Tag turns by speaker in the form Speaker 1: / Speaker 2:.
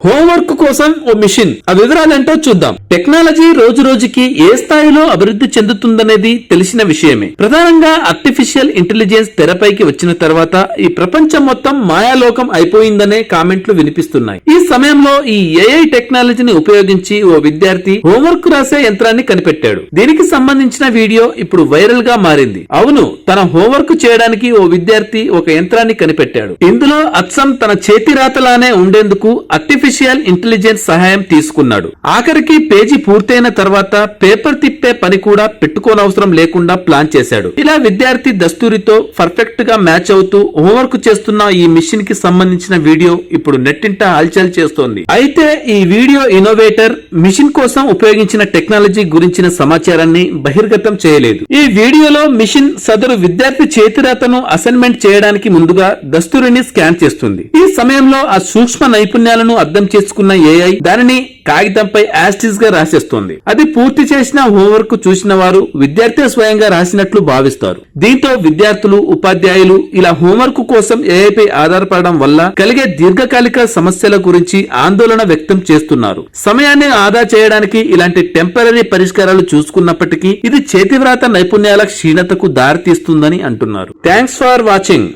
Speaker 1: Homework కోసం ఓ machine, ఆ వివరాలేంటో చూద్దాం. టెక్నాలజీ రోజు రోజుకి ఏ స్థాయిలో అభివృద్ధి చెందుతుందనేది తెలిసిన విషయమే. ప్రధానంగా ఆర్టిఫిషియల్ ఇంటెలిజెన్స్ తెరపైకి వచ్చిన తర్వాత ఈ ప్రపంచం మొత్తం మాయాలోకం అయిపోయిందనే కామెంట్లు వినిపిస్తున్నాయి. ఈ సమయంలో ఈ ఏఐ టెక్నాలజీని ఉపయోగించి ఓ విద్యార్థి హోంవర్క్ రాసే యంత్రాన్ని కనిపెట్టాడు. దీనికి సంబంధించిన వీడియో ఇప్పుడు వైరల్ గా మారింది. అవును, తన హోంవర్క్ చేయడానికి ఓ విద్యార్థి ఒక యంత్రాన్ని కనిపెట్టాడు. ఇందులో అచ్చం తన చేతి రాతలానే ఉండేందుకు ఆర్టిఫిషియల్ ఇంటెలిజెన్స్ సహాయం తీసుకున్నాడు. ఆఖరికి పేజీ పూర్తయిన తర్వాత పేపర్ తిప్పే పని కూడా పెట్టుకోనవసరం లేకుండా ప్లాన్ చేశాడు. ఇలా విద్యార్థి దస్తూరితో పర్ఫెక్ట్ గా మ్యాచ్ అవుతూ హోంవర్క్ చేస్తున్న ఈ మిషన్ కి సంబంధించిన వీడియో ఇప్పుడు నెట్టింట హల్చల్ చేస్తోంది. అయితే ఈ వీడియో ఇన్నోవేటర్ మిషన్ కోసం ఉపయోగించిన టెక్నాలజీ గురించిన సమాచారాన్ని బహిర్గతం చేయలేదు. ఈ వీడియోలో మిషన్ సదరు విద్యార్థి చేతిరాతను అసైన్మెంట్ చేయడానికి ముందుగా దస్తూరిని స్కాన్ చేస్తుంది. ఈ సమయంలో ఆ సూక్ష్మ నైపుణ్యాలను అర్థం చేసుకున్న ఏఐ దానిని కాగితంపై యాస్టిస్ గా రాసేస్తోంది. అది పూర్తి చేసిన హోంవర్క్ చూసిన వారు విద్యార్థి స్వయంగా రాసినట్లు భావిస్తారు. దీంతో విద్యార్థులు, ఉపాధ్యాయులు ఇలా హోంవర్క్ కోసం ఏఐపై ఆధారపడడం వల్ల కలిగే దీర్ఘకాలిక సమస్యల గురించి ఆందోళన వ్యక్తం చేస్తున్నారు. సమయాన్ని ఆదా చేయడానికి ఇలాంటి టెంపరరీ పరిష్కారాలు చూసుకున్నప్పటికీ ఇది చేతివ్రాత నైపుణ్యాల క్షీణతకు దారితీస్తుందని అంటున్నారు. Thanks for watching.